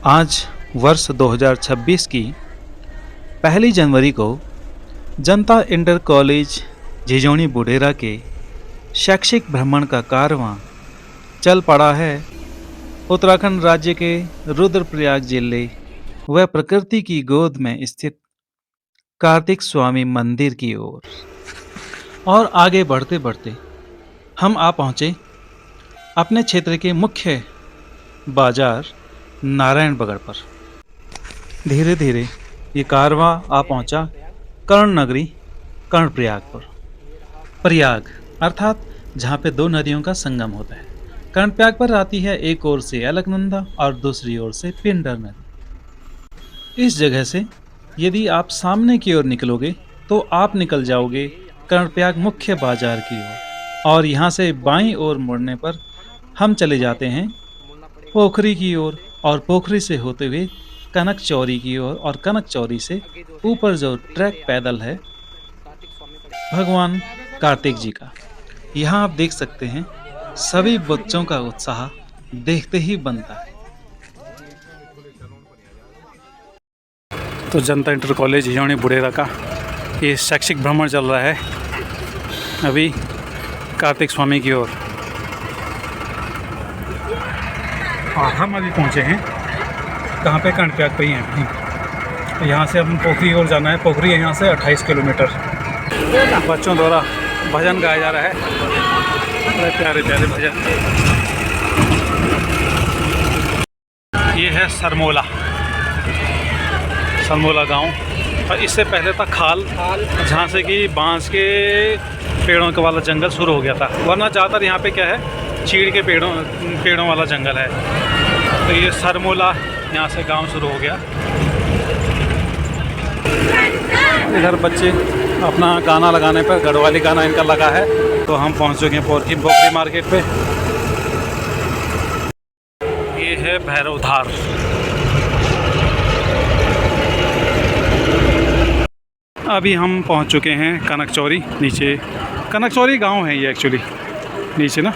आज वर्ष 2026 की 1 जनवरी को जनता इंटर कॉलेज झिझोनी बुढेरा के शैक्षिक भ्रमण का कारवां चल पड़ा है उत्तराखंड राज्य के रुद्रप्रयाग जिले व प्रकृति की गोद में स्थित कार्तिक स्वामी मंदिर की ओर। और आगे बढ़ते बढ़ते हम आ पहुँचे अपने क्षेत्र के मुख्य बाजार नारायण बगड़ पर। धीरे धीरे ये कारवां आ पहुंचा कर्ण नगरी कर्णप्रयाग पर। प्रयाग अर्थात जहाँ पे दो नदियों का संगम होता है। कर्णप्रयाग पर आती है एक ओर से अलकनंदा और दूसरी ओर से पिंडर नदी। इस जगह से यदि आप सामने की ओर निकलोगे तो आप निकल जाओगे कर्णप्रयाग मुख्य बाजार की ओर, और यहाँ से बाईं ओर मुड़ने पर हम चले जाते हैं पोखरी की ओर, और पोखरी से होते हुए कनक चौरी की ओर, और कनक चौरी से ऊपर जो ट्रैक पैदल है भगवान कार्तिक जी का। यहाँ आप देख सकते हैं सभी बच्चों का उत्साह देखते ही बनता है। तो जनता इंटर कॉलेज झिझोनी बुढेरा का ये शैक्षिक भ्रमण चल रहा है अभी कार्तिक स्वामी की ओर, और हम अभी पहुँचे हैं कहाँ पे कर्णप्रयाग पे ही हैं। तो यहाँ से हम पोखरी ओर जाना है। पोखरी यहाँ से 28 किलोमीटर। बच्चों द्वारा भजन गाया जा रहा है, बड़े प्यारे प्यारे भजन। ये है सरमोला गांव, और इससे पहले था खाल, जहाँ से कि बांस के पेड़ों का वाला जंगल शुरू हो गया था, वरना ज़्यादातर यहाँ पे क्या है चीड़ के पेड़ों वाला जंगल है। तो ये सरमोला यहाँ से गांव शुरू हो गया। इधर बच्चे अपना गाना लगाने पर, गढ़वाली गाना इनका लगा है। तो हम पहुँच चुके हैं पोखरी मार्केट पे। ये है भैरवधार। अभी हम पहुँच चुके हैं कनक चौरी। नीचे कनक चौरी गाँव है ये एक्चुअली, नीचे ना।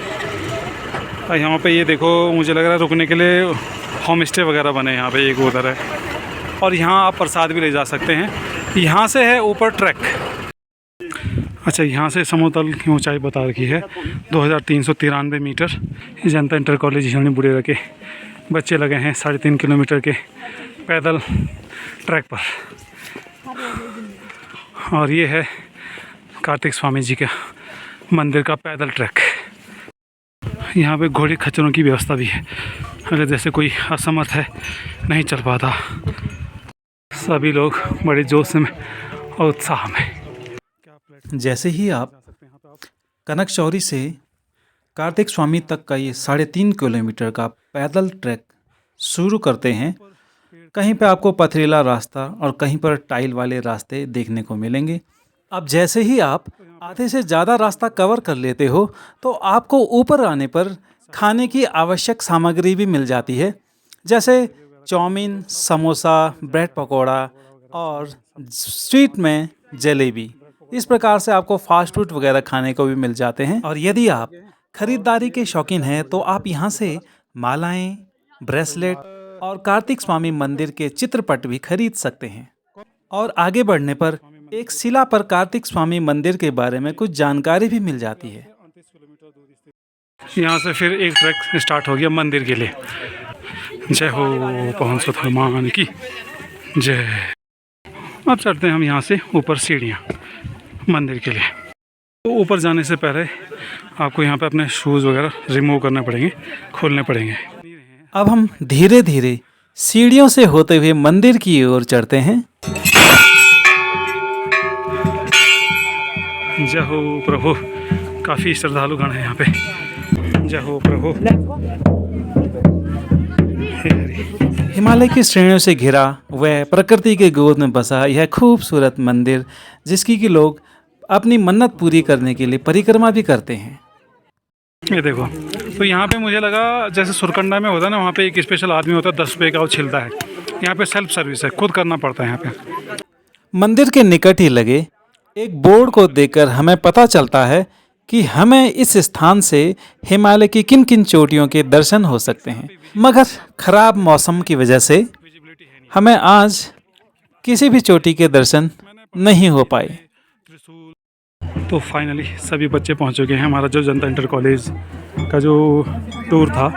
और यहाँ पे ये देखो, मुझे लग रहा है रुकने के लिए होम स्टे वगैरह बने यहाँ पे, एक उधर है। और यहाँ आप प्रसाद भी ले जा सकते हैं। यहाँ से है ऊपर ट्रैक। अच्छा, यहाँ से समतल की ऊंचाई बता रखी है 2393 मीटर। जनता इंटर कॉलेज झिझोनी बुढेरा के बच्चे लगे हैं 3.5 किलोमीटर के पैदल ट्रैक पर। और ये है कार्तिक स्वामी जी का मंदिर का पैदल ट्रैक। यहाँ पे घोड़े खच्चरों की व्यवस्था भी है, अगर जैसे कोई असमर्थ है, नहीं चल पाता। सभी लोग बड़े जोश में और उत्साह में। जैसे ही आप कनक चौरी से कार्तिक स्वामी तक का ये 3.5 किलोमीटर का पैदल ट्रैक शुरू करते हैं, कहीं पे आपको पथरीला रास्ता और कहीं पर टाइल वाले रास्ते देखने को मिलेंगे। अब जैसे ही आप आधे से ज़्यादा रास्ता कवर कर लेते हो तो आपको ऊपर आने पर खाने की आवश्यक सामग्री भी मिल जाती है, जैसे चाउमीन, समोसा, ब्रेड पकौड़ा और स्वीट में जलेबी। इस प्रकार से आपको फास्ट फूड वगैरह खाने को भी मिल जाते हैं। और यदि आप खरीदारी के शौकीन हैं तो आप यहाँ से मालाएं, ब्रेसलेट और कार्तिक स्वामी मंदिर के चित्रपट भी खरीद सकते हैं। और आगे बढ़ने पर एक शिला पर कार्तिक स्वामी मंदिर के बारे में कुछ जानकारी भी मिल जाती है। यहाँ से फिर एक ट्रैक स्टार्ट हो गया मंदिर के लिए। जय हो पवन सुत हनुमान की जय। अब चढ़ते हैं हम यहाँ से ऊपर सीढ़ियाँ मंदिर के लिए। तो ऊपर जाने से पहले आपको यहाँ पे अपने शूज़ वगैरह रिमूव करने पड़ेंगे, खोलने पड़ेंगे। अब हम धीरे धीरे सीढ़ियों से होते हुए मंदिर की ओर चढ़ते हैं। जय हो प्रभु। काफ़ी श्रद्धालुगण है यहाँ पे। जय हो प्रभु। हिमालय की श्रेणियों से घिरा व प्रकृति के गोद में बसा यह खूबसूरत मंदिर, जिसकी कि लोग अपनी मन्नत पूरी करने के लिए परिक्रमा भी करते हैं। ये देखो, तो यहाँ पे मुझे लगा जैसे सुरकंडा में होता है ना, वहाँ पे एक स्पेशल आदमी होता है 10 रुपये का, वो छिलता है। यहाँ पे सेल्फ सर्विस है, खुद करना पड़ता है यहाँ पे। मंदिर के निकट ही लगे एक बोर्ड को देखकर हमें पता चलता है कि हमें इस स्थान से हिमालय की किन किन चोटियों के दर्शन हो सकते हैं, मगर खराब मौसम की वजह से हमें आज किसी भी चोटी के दर्शन नहीं हो पाए। तो फाइनली सभी बच्चे पहुंच चुके हैं। हमारा जो जनता इंटर कॉलेज का जो टूर था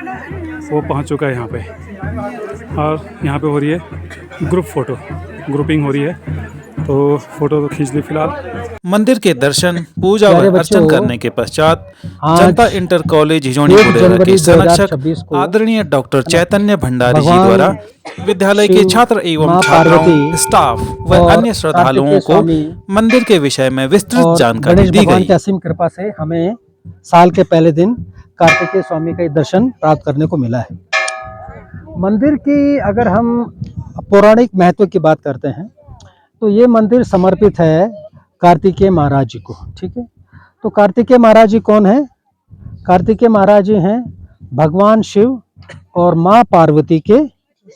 वो पहुंच चुका है यहाँ पे, और यहाँ पे हो रही है ग्रुप फ़ोटो, ग्रुपिंग हो रही है, तो फ़ोटो तो खींच ली फिलहाल। मंदिर के दर्शन, पूजा प्यारे व अर्चन बच्चों, करने के पश्चात आज जनता इंटर कॉलेज झिझोनी 1 बुडेरा के जनवरी संरक्षक 2026 को आदरणीय डॉक्टर चैतन्य भंडारी जी भगवान द्वारा विद्यालय के शिव, छात्र एवं माँ छात्राओं, पार्वती स्टाफ व और अन्य श्रद्धालुओं कार्तिकेय को स्वामी मंदिर के विषय में विस्तृत और जानकारी गणेश दी भगवान गई। की असीम कृपा से हमें साल के पहले दिन कार्तिकेय स्वामी का दर्शन प्राप्त करने को मिला है। मंदिर की अगर हम पौराणिक महत्व की बात करते हैं तो ये मंदिर समर्पित है कार्तिकेय महाराज जी को। ठीक है, तो कार्तिकेय महाराज जी कौन है? कार्तिकेय महाराज जी हैं भगवान शिव और माँ पार्वती के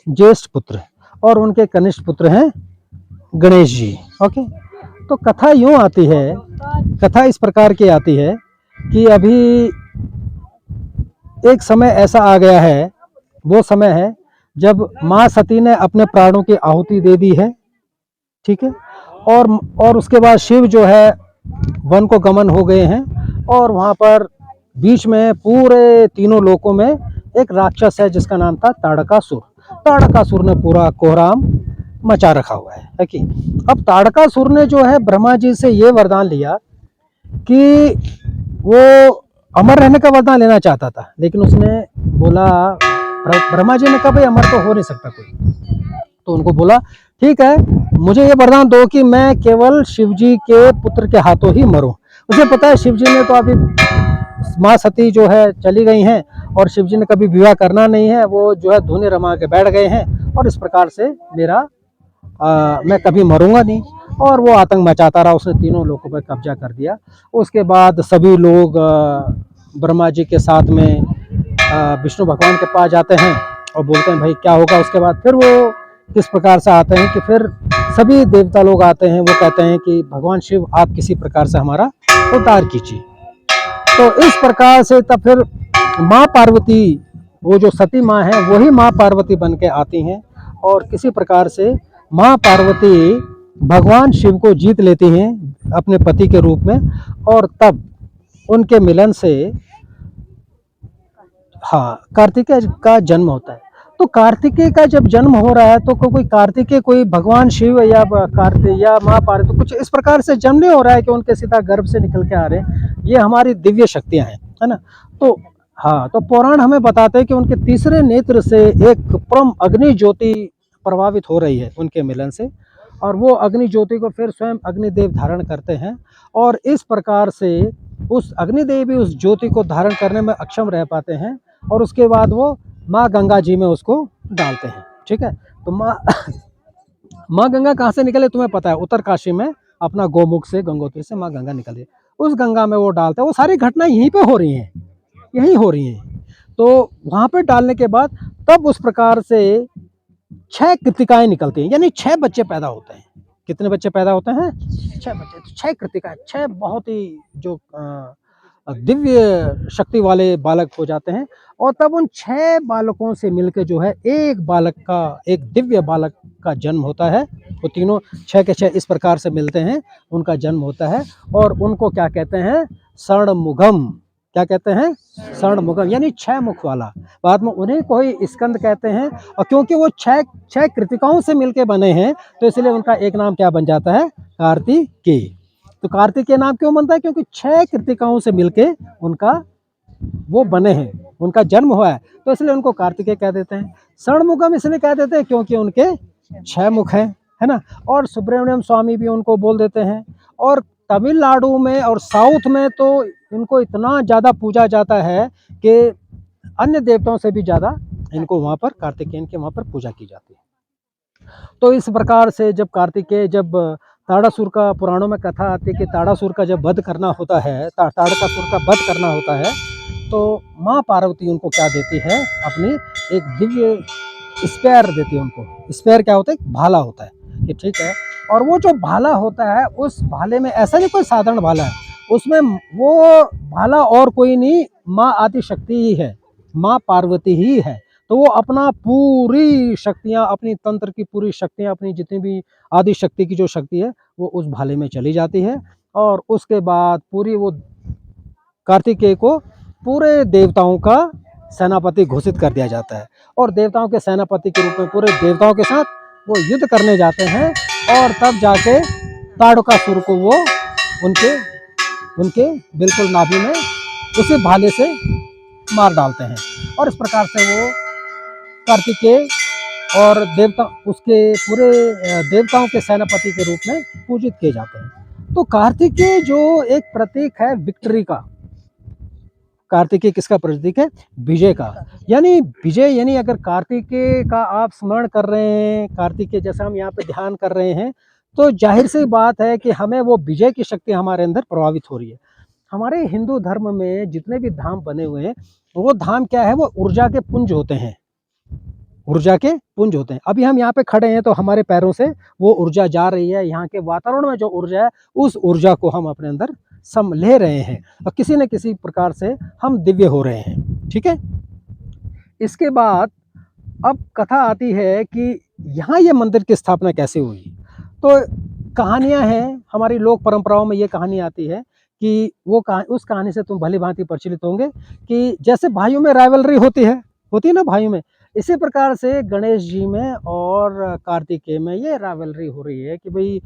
ज्येष्ठ पुत्र, और उनके कनिष्ठ पुत्र हैं गणेश जी। ओके, तो कथा यूँ आती है, कथा इस प्रकार की आती है कि अभी एक समय ऐसा आ गया है, वो समय है जब माँ सती ने अपने प्राणों की आहुति दे दी है। ठीक है, और उसके बाद शिव जो है वन को गमन हो गए हैं, और वहाँ पर बीच में पूरे तीनों लोकों में एक राक्षस है जिसका नाम था ताड़कासुर। ताड़कासुर ने पूरा कोहराम मचा रखा हुआ है कि अब ताड़कासुर ने जो है ब्रह्मा जी से ये वरदान लिया कि वो अमर रहने का वरदान लेना चाहता था, लेकिन उसने बोला, ब्रह्मा जी ने कहा भाई अमर तो हो नहीं सकता कोई, तो उनको बोला ठीक है मुझे ये वरदान दो कि मैं केवल शिवजी के पुत्र के हाथों ही मरूं। उसे पता है शिवजी ने तो अभी माँ सती जो है चली गई हैं और शिवजी ने कभी विवाह करना नहीं है, वो जो है धुने रमा के बैठ गए हैं, और इस प्रकार से मेरा मैं कभी मरूंगा नहीं, और वो आतंक मचाता रहा, उसने तीनों लोगों पर कब्जा कर दिया। उसके बाद सभी लोग ब्रह्मा जी के साथ में विष्णु भगवान के पास जाते हैं और बोलते हैं भाई क्या होगा। उसके बाद फिर वो किस प्रकार से आते हैं कि फिर सभी देवता लोग आते हैं, वो कहते हैं कि भगवान शिव आप किसी प्रकार से हमारा उद्धार कीजिए। तो इस प्रकार से तब फिर माँ पार्वती, वो जो सती माँ है वही माँ पार्वती बन के आती हैं, और किसी प्रकार से माँ पार्वती भगवान शिव को जीत लेती हैं अपने पति के रूप में, और तब उनके मिलन से कार्तिकेय का जन्म होता है। तो कार्तिकेय का जब जन्म हो रहा है तो कोई कार्तिकेय कोई भगवान शिव या कार्तिक या माँ पार्वती कुछ इस प्रकार से जन्म नहीं हो रहा है कि उनके सीधा गर्भ से निकल के आ रहे हैं, ये हमारी दिव्य शक्तियां हैं, है ना। तो तो पुराण हमें बताते हैं कि उनके तीसरे नेत्र से एक परम अग्नि ज्योति प्रभावित हो रही है उनके मिलन से, और वो अग्नि ज्योति को फिर स्वयं अग्निदेव धारण करते हैं, और इस प्रकार से उस अग्निदेव भी उस ज्योति को धारण करने में अक्षम रह पाते हैं, और उसके बाद वो माँ गंगा जी में उसको डालते हैं। ठीक है, तो माँ गंगा कहाँ से निकले तुम्हें पता है, उत्तरकाशी में अपना गोमुख से गंगोत्री से माँ गंगा निकली, उस गंगा में वो डालते हैं। वो सारी घटनाएं यहीं पे हो रही हैं, यहीं हो रही हैं। तो वहाँ पे डालने के बाद तब उस प्रकार से 6 कृतिकाएं निकलती हैं, यानी 6 बच्चे पैदा होते हैं। कितने बच्चे पैदा होते हैं? 6 बच्चे, 6 कृतिकाएं, 6 बहुत ही जो दिव्य शक्ति वाले बालक हो जाते हैं, और तब उन 6 बालकों से मिलकर जो है एक बालक का, एक दिव्य बालक का जन्म होता है। वो तीनों 6 के 6 इस प्रकार से मिलते हैं, उनका जन्म होता है, और उनको क्या कहते हैं? षण्मुखम। क्या कहते हैं? षण्मुखम, यानी 6 मुख वाला। बाद में उन्हें कोई स्कंद कहते हैं, और क्योंकि वो 6 कृतिकाओं से मिलके बने हैं तो इसलिए उनका एक नाम क्या बन जाता है? कार्तिकेय। तो कार्तिकेय नाम क्यों बनता है? क्योंकि 6 कृतिकाओं से मिलके उनका वो बने हैं, उनका जन्म हुआ है, तो इसलिए उनको कार्तिकेय कह देते हैं। षण्मुखम इसलिए कह देते हैं क्योंकि उनके 6 मुख हैं, है ना। और सुब्रमण्यम स्वामी भी उनको बोल देते हैं, और तमिलनाडु में और साउथ में तो इनको इतना ज़्यादा पूजा जाता है कि अन्य देवताओं से भी ज़्यादा इनको वहाँ पर कार्तिकेय के वहाँ पर पूजा की जाती है। तो इस प्रकार से जब कार्तिकेय, जब ताड़ासुर का पुराणों में कथा आती है कि ताड़ासुर का जब वध करना होता है, ताड़कासुर का वध करना होता है, तो माँ पार्वती उनको क्या देती है? अपनी एक दिव्य स्पेयर देती है उनको। स्पेयर क्या होता है? भाला होता है कि ठीक है, और वो जो भाला होता है उस भाले में ऐसा नहीं कोई साधारण भाला है, उसमें वो भाला और कोई नहीं, माँ आदि शक्ति ही है, माँ पार्वती ही है। तो वो अपना पूरी शक्तियाँ, अपनी तंत्र की पूरी शक्तियाँ, अपनी जितनी भी आदि शक्ति की जो शक्ति है वो उस भाले में चली जाती है। और उसके बाद पूरी वो कार्तिकेय को पूरे देवताओं का सेनापति घोषित कर दिया जाता है, और देवताओं के सेनापति के रूप में पूरे देवताओं के साथ वो युद्ध करने जाते हैं। और तब जाके ताड़कासुर को वो उनके उनके बिल्कुल नाभि में उसी भाले से मार डालते हैं। और इस प्रकार से वो कार्तिकेय और देवता उसके पूरे देवताओं के सेनापति के रूप में पूजित किए जाते हैं। तो कार्तिकेय जो एक प्रतीक है विक्ट्री का, कार्तिकेय किसका प्रतीक है? विजय का। यानी विजय, यानी अगर कार्तिकेय का आप स्मरण कर रहे हैं, कार्तिकेय जैसा हम यहाँ पे ध्यान कर रहे हैं, तो जाहिर सी बात है कि हमें वो विजय की शक्ति हमारे अंदर प्रभावित हो रही है। हमारे हिंदू धर्म में जितने भी धाम बने हुए हैं, वो धाम क्या है? वो ऊर्जा के पुंज होते हैं, ऊर्जा के पुंज होते हैं। अभी हम यहाँ पे खड़े हैं तो हमारे पैरों से वो ऊर्जा जा रही है, यहाँ के वातावरण में जो ऊर्जा है उस ऊर्जा को हम अपने अंदर सम ले रहे हैं, और किसी न किसी प्रकार से हम दिव्य हो रहे हैं। ठीक है, इसके बाद अब कथा आती है कि यहाँ ये मंदिर की स्थापना कैसे हुई। तो कहानियाँ हैं, हमारी लोक परंपराओं में ये कहानी आती है कि वो उस कहानी से तुम भली भांति परिचित होंगे कि जैसे भाइयों में राइवलरी होती है ना भाइयों में, इसी प्रकार से गणेश जी में और कार्तिकेय में ये राइवलरी हो रही है कि भाई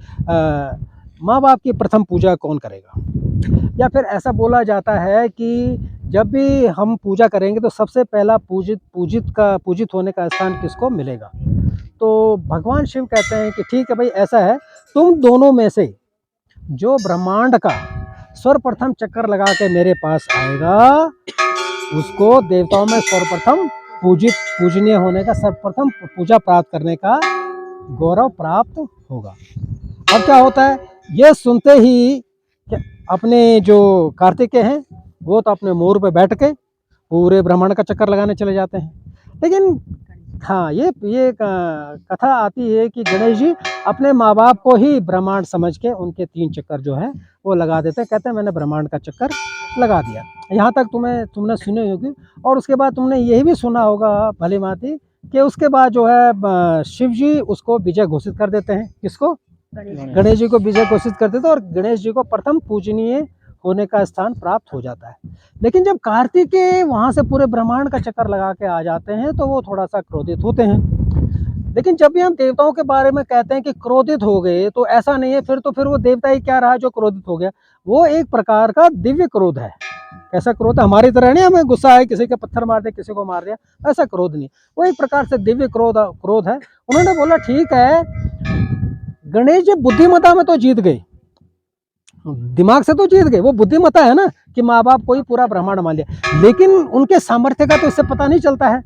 माँ बाप की प्रथम पूजा कौन करेगा। या फिर ऐसा बोला जाता है कि जब भी हम पूजा करेंगे तो सबसे पहला पूजित होने का स्थान किसको मिलेगा। तो भगवान शिव कहते हैं कि ठीक है भाई, ऐसा है, तुम दोनों में से जो ब्रह्मांड का सर्वप्रथम चक्कर लगा के मेरे पास आएगा, उसको देवताओं में सर्वप्रथम पूजनीय होने का, सर्वप्रथम पूजा प्राप्त करने का गौरव प्राप्त होगा। अब क्या होता है, ये सुनते ही अपने जो कार्तिकेय हैं वो तो अपने मोर पे बैठ के पूरे ब्रह्मांड का चक्कर लगाने चले जाते हैं। लेकिन हाँ, ये कथा आती है कि गणेश जी अपने माँ बाप को ही ब्रह्मांड समझ के उनके 3 चक्कर जो है वो लगा देते हैं। कहते हैं मैंने ब्रह्मांड का चक्कर लगा दिया। यहाँ तक तुमने सुनी होगी। और उसके बाद तुमने यही भी सुना होगा भली भांति कि उसके बाद जो है शिव जी उसको विजय घोषित कर देते हैं। किसको? गणेश जी को विजय घोषित कर देते हैं, और गणेश जी को प्रथम पूजनीय होने का स्थान प्राप्त हो जाता है। लेकिन जब कार्तिकेय वहाँ से पूरे ब्रह्मांड का चक्कर लगा के आ जाते हैं तो वो थोड़ा सा क्रोधित होते हैं। लेकिन जब भी हम देवताओं के बारे में कहते हैं कि क्रोधित हो गए, तो ऐसा नहीं है फिर वो देवता ही क्या रहा जो क्रोधित हो गया। वो एक प्रकार का दिव्य क्रोध है। ऐसा क्रोध हमारी तरह नहीं, हमें गुस्सा है, किसी के पत्थर मार दिया, किसी को मार दिया, ऐसा क्रोध नहीं। वो एक प्रकार से दिव्य क्रोध है। उन्होंने बोला ठीक है, गणेश जी बुद्धिमत्ता में तो जीत गए, दिमाग से तो जीत गए, वो बुद्धिमत्ता है ना कि माँ बाप को ही पूरा ब्रह्मांड मान लिया, लेकिन उनके सामर्थ्य का तो इससे पता नहीं चलता है।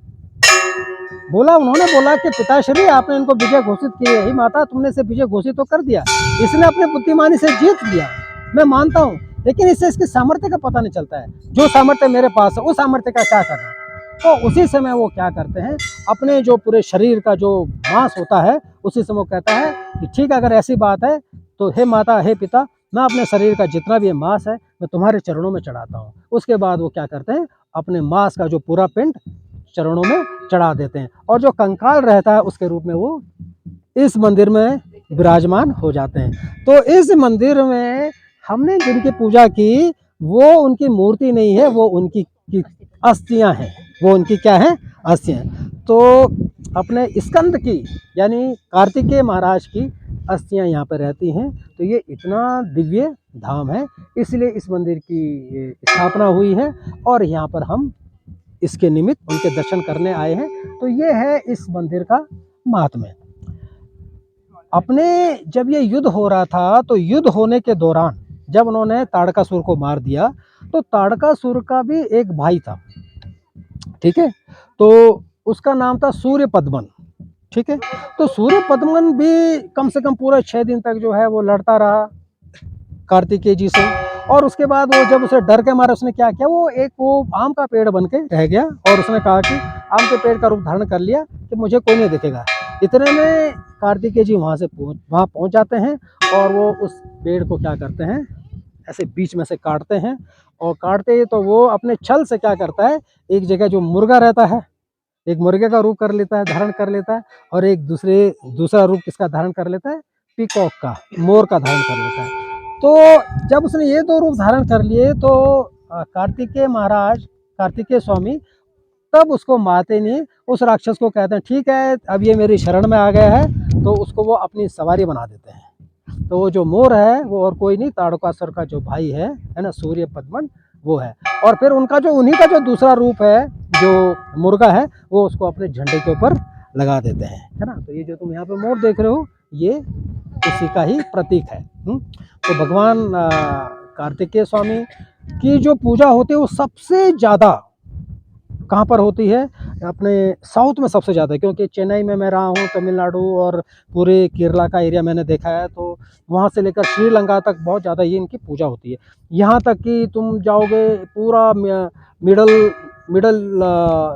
उन्होंने बोला कि पिताश्री आपने इनको विजय घोषित किए, ही माता तुमने इसे विजय घोषित तो कर दिया, इसने अपने बुद्धिमानी से जीत लिया, मैं मानता हूँ, लेकिन इससे इसके सामर्थ्य का पता नहीं चलता है। जो सामर्थ्य मेरे पास है उस सामर्थ्य का क्या करना। तो उसी समय वो क्या करते हैं, अपने जो पूरे शरीर का जो मांस होता है उसी समय वो कहता है कि ठीक है, अगर ऐसी बात है तो हे माता, हे पिता, मैं अपने शरीर का जितना भी मांस है मैं तुम्हारे चरणों में चढ़ाता हूँ। उसके बाद वो क्या करते हैं, अपने मांस का जो पूरा पिंड चरणों में चढ़ा देते हैं, और जो कंकाल रहता है उसके रूप में वो इस मंदिर में विराजमान हो जाते हैं। तो इस मंदिर में हमने जिनकी पूजा की वो उनकी मूर्ति नहीं है, वो उनकी अस्थियां हैं। वो उनकी क्या है? अस्थियां। तो अपने स्कंद की यानी कार्तिकेय महाराज की अस्थियां यहाँ पर रहती हैं। तो ये इतना दिव्य धाम है, इसलिए इस मंदिर की स्थापना हुई है, और यहाँ पर हम इसके निमित्त उनके दर्शन करने आए हैं। तो ये है इस मंदिर का महात्म्य। अपने जब ये युद्ध हो रहा था, तो युद्ध होने के दौरान जब उन्होंने ताड़कासुर को मार दिया, तो ताड़कासुर का भी एक भाई था, ठीक है, तो उसका नाम था सूर्य पद्मन, ठीक है। तो सूर्य पद्मन भी कम से कम पूरा 6 दिन तक जो है वो लड़ता रहा कार्तिकेय जी से, और उसके बाद वो जब उसे डर के मारे उसने क्या किया, वो आम का पेड़ बन के रह गया, और उसने कहा कि आम के पेड़ का रूप धारण कर लिया कि मुझे कोई नहीं दिखेगा। इतने में कार्तिकेय जी वहाँ पहुँच जाते हैं, और वो उस पेड़ को क्या करते हैं, ऐसे बीच में से काटते हैं, और काटते ही तो वो अपने छल से क्या करता है, एक जगह जो मुर्गा रहता है, एक मुर्गे का रूप कर लेता है, धारण कर लेता है, और एक दूसरा रूप किसका धारण कर लेता है, पीकॉक का, मोर का धारण कर लेता है। तो जब उसने ये दो रूप धारण कर लिए तो कार्तिकेय महाराज, कार्तिकेय स्वामी तब उसको मारते नहीं, उस राक्षस को कहते हैं ठीक है अब ये मेरी शरण में आ गया है, तो उसको वो अपनी सवारी बना देते हैं। तो वो जो मोर है वो और कोई नहीं, ताड़कासुर का जो भाई है ना, सूर्य पद्मन, वो है। और फिर उनका जो, उन्हीं का जो दूसरा रूप है जो मुर्गा है, वो उसको अपने झंडे के ऊपर लगा देते हैं, है ना। तो ये जो तुम यहाँ पे मोर देख रहे हो, ये उसी का ही प्रतीक है। तो भगवान कार्तिकेय स्वामी की जो पूजा होती है वो सबसे ज़्यादा कहाँ पर होती है, अपने साउथ में सबसे ज़्यादा, क्योंकि चेन्नई में मैं रहा हूँ, तमिलनाडु और पूरे केरला का एरिया मैंने देखा है, तो वहाँ से लेकर श्रीलंका तक बहुत ज़्यादा ये इनकी पूजा होती है। यहाँ तक कि तुम जाओगे पूरा मिडल मिडल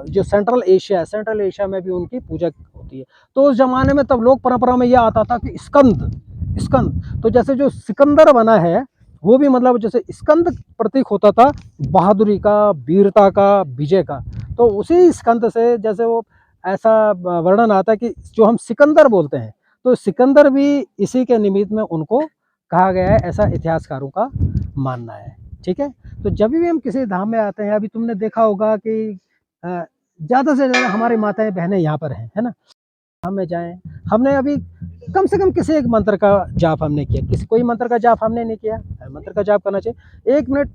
जो सेंट्रल एशिया है, सेंट्रल एशिया में भी उनकी पूजा होती है। तो उस ज़माने में तब लोक परंपरा में यह आता था कि स्कंद, तो जैसे जो सिकंदर बना है वो भी मतलब जैसे स्कंद प्रतीक होता था बहादुरी का, वीरता का, विजय का। तो उसी स्कंद से जैसे वो ऐसा वर्णन आता है कि जो हम सिकंदर बोलते हैं, तो सिकंदर भी इसी के निमित्त में उनको कहा गया है, ऐसा इतिहासकारों का मानना है। ठीक है, तो जब भी हम किसी धाम में आते हैं, अभी तुमने देखा होगा कि ज़्यादा से ज़्यादा हमारी माताएं बहनें यहाँ पर हैं, है ना। धाम में जाएं, हमने अभी कम से कम किसी एक मंत्र का जाप हमने किया, किसी कोई मंत्र का जाप हमने नहीं किया, मंत्र का जाप करना चाहिए। 1 मिनट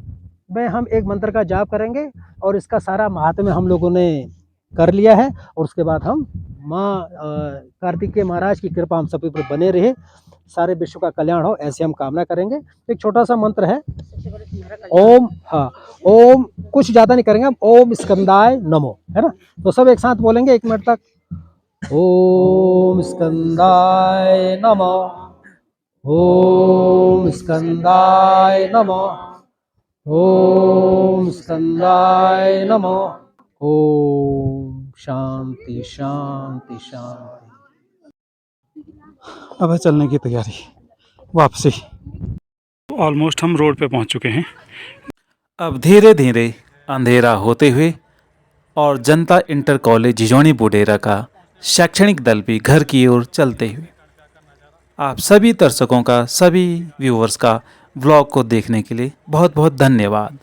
में हम एक मंत्र का जाप करेंगे और इसका सारा महात्म्य हम लोगों ने कर लिया है, और उसके बाद हम माँ कार्तिकेय महाराज की कृपा हम सभी पर बने रहे, सारे विश्व का कल्याण हो, ऐसे हम कामना करेंगे। एक छोटा सा मंत्र है, ओम, हाँ, ओम, कुछ ज़्यादा नहीं करेंगे हम, ओम स्कंदाय नमो, है ना। तो सब एक साथ बोलेंगे 1 मिनट तक, ओम स्कंदाय नमः, ओम स्कंदाय नमः, ओम स्कंदाय नमः, ओम शांति शांति शांति। अब है चलने की तैयारी, वापसी। ऑलमोस्ट हम रोड पे पहुंच चुके हैं। अब धीरे धीरे अंधेरा होते हुए और जनता इंटर कॉलेज झिझोनी बुडेरा का शैक्षणिक दल भी घर की ओर चलते हुए। आप सभी दर्शकों का, सभी व्यूअर्स का व्लॉग को देखने के लिए बहुत बहुत धन्यवाद।